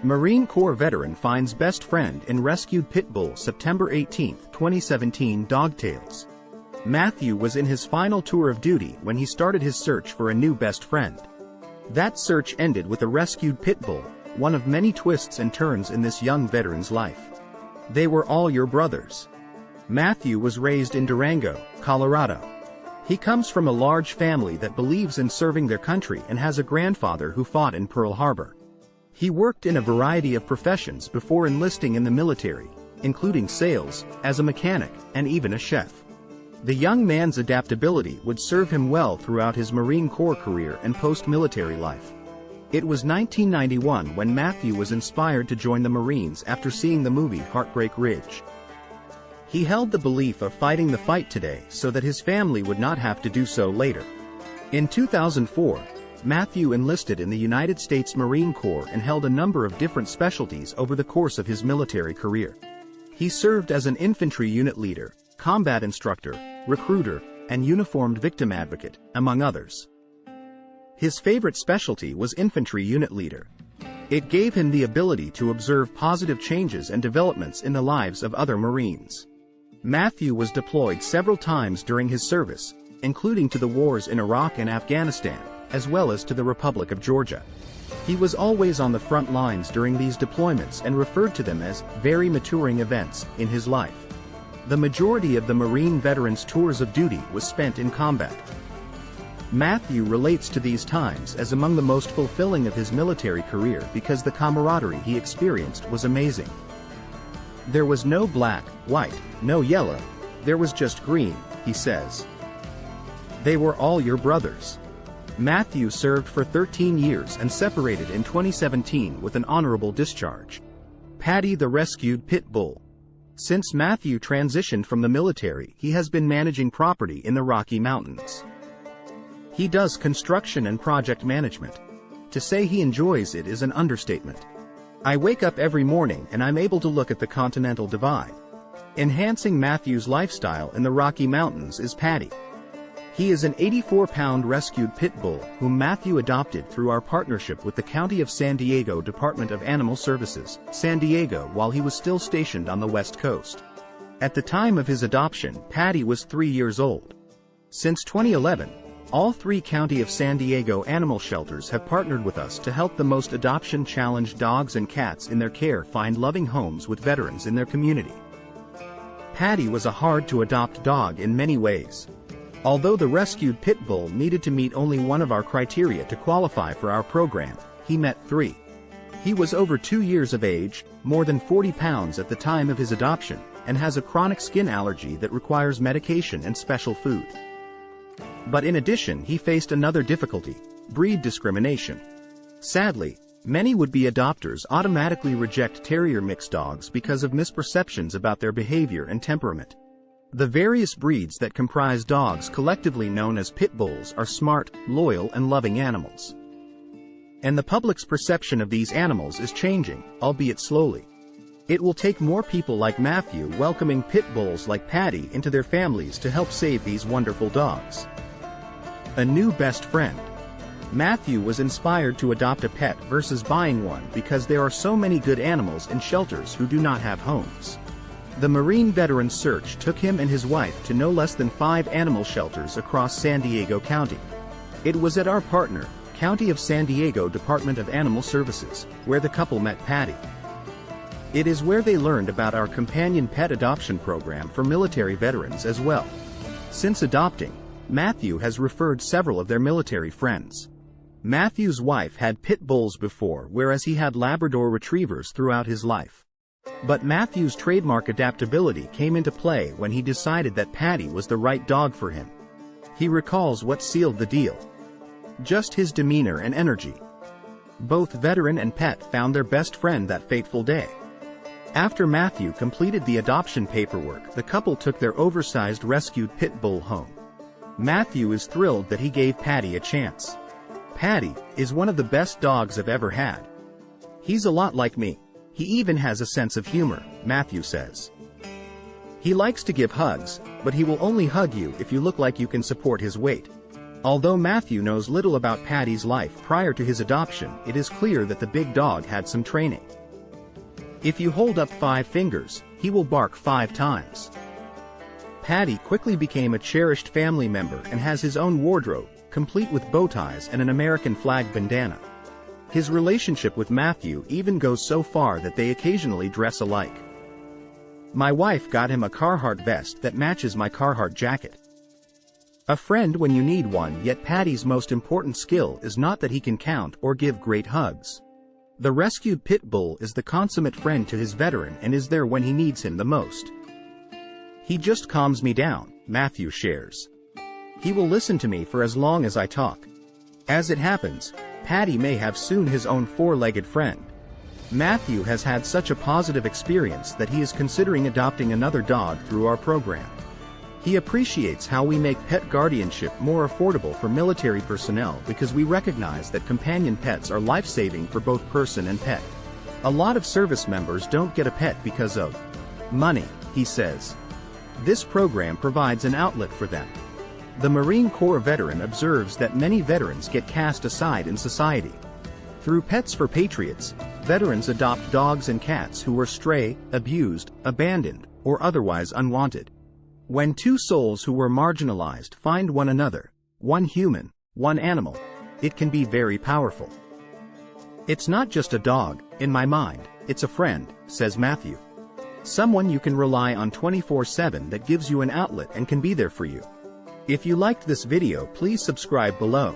Marine Corps veteran finds best friend in rescued pit bull. September 18, 2017. Dogtails. Matthew was in his final tour of duty when he started his search for a new best friend. That search ended with a rescued pit bull, one of many twists and turns in this young veteran's life. They were all your brothers. Matthew was raised in Durango, Colorado. He comes from a large family that believes in serving their country and has a grandfather who fought in Pearl Harbor. He worked in a variety of professions before enlisting in the military, including sales, as a mechanic, and even a chef. The young man's adaptability would serve him well throughout his Marine Corps career and post-military life. It was 1991 when Matthew was inspired to join the Marines after seeing the movie Heartbreak Ridge. He held the belief of fighting the fight today so that his family would not have to do so later. In 2004, Matthew enlisted in the United States Marine Corps and held a number of different specialties over the course of his military career. He served as an infantry unit leader, combat instructor, recruiter, and uniformed victim advocate, among others. His favorite specialty was infantry unit leader. It gave him the ability to observe positive changes and developments in the lives of other Marines. Matthew was deployed several times during his service, including to the wars in Iraq and Afghanistan, as well as to the Republic of Georgia. He was always on the front lines during these deployments and referred to them as very maturing events in his life. The majority of the Marine veteran's tours of duty was spent in combat. Matthew relates to these times as among the most fulfilling of his military career because the camaraderie he experienced was amazing. There was no black, white, no yellow, there was just green, he says. They were all your brothers. Matthew served for 13 years and separated in 2017 with an honorable discharge. Patty the rescued pit bull. Since Matthew transitioned from the military, he has been managing property in the Rocky Mountains. He does construction and project management. To say he enjoys it is an understatement. I wake up every morning and I'm able to look at the Continental Divide. Enhancing Matthew's lifestyle in the Rocky Mountains is Patty. He is an 84-pound rescued pit bull whom Matthew adopted through our partnership with the County of San Diego Department of Animal Services, San Diego, while he was still stationed on the West Coast. At the time of his adoption, Patty was 3 years old. Since 2011, all 3 County of San Diego animal shelters have partnered with us to help the most adoption-challenged dogs and cats in their care find loving homes with veterans in their community. Patty was a hard-to-adopt dog in many ways. Although the rescued pit bull needed to meet only one of our criteria to qualify for our program, he met 3. He was over 2 years of age, more than 40 pounds at the time of his adoption, and has a chronic skin allergy that requires medication and special food. But in addition, he faced another difficulty: breed discrimination. Sadly, many would-be adopters automatically reject terrier mixed dogs because of misperceptions about their behavior and temperament. The various breeds that comprise dogs collectively known as pit bulls are smart, loyal, and loving animals. And the public's perception of these animals is changing, albeit slowly. It will take more people like Matthew welcoming pit bulls like Patty into their families to help save these wonderful dogs. A new best friend. Matthew was inspired to adopt a pet versus buying one because there are so many good animals in shelters who do not have homes. The Marine veteran's search took him and his wife to no less than 5 animal shelters across San Diego County. It was at our partner, County of San Diego Department of Animal Services, where the couple met Patty. It is where they learned about our companion pet adoption program for military veterans as well. Since adopting, Matthew has referred several of their military friends. Matthew's wife had pit bulls before, whereas he had Labrador retrievers throughout his life. But Matthew's trademark adaptability came into play when he decided that Patty was the right dog for him. He recalls what sealed the deal: just his demeanor and energy. Both veteran and pet found their best friend that fateful day. After Matthew completed the adoption paperwork, the couple took their oversized rescued pit bull home. Matthew is thrilled that he gave Patty a chance. Patty is one of the best dogs I've ever had. He's a lot like me. He even has a sense of humor, Matthew says. He likes to give hugs, but he will only hug you if you look like you can support his weight. Although Matthew knows little about Patty's life prior to his adoption, it is clear that the big dog had some training. If you hold up 5 fingers, he will bark 5 times. Patty quickly became a cherished family member and has his own wardrobe, complete with bow ties and an American flag bandana. His relationship with Matthew even goes so far that they occasionally dress alike. My wife got him a Carhartt vest that matches my Carhartt jacket. A friend when you need one, yet Patty's most important skill is not that he can count or give great hugs. The rescued pit bull is the consummate friend to his veteran and is there when he needs him the most. He just calms me down, Matthew shares. He will listen to me for as long as I talk. As it happens, Patty may have soon his own 4-legged friend. Matthew has had such a positive experience that he is considering adopting another dog through our program. He appreciates how we make pet guardianship more affordable for military personnel because we recognize that companion pets are life-saving for both person and pet. A lot of service members don't get a pet because of money, he says. This program provides an outlet for them. The Marine Corps veteran observes that many veterans get cast aside in society. Through Pets for Patriots, veterans adopt dogs and cats who were stray, abused, abandoned, or otherwise unwanted. When 2 souls who were marginalized find one another, one human, one animal, it can be very powerful. It's not just a dog, in my mind, it's a friend, says Matthew. Someone you can rely on 24/7 that gives you an outlet and can be there for you. If you liked this video, please subscribe below.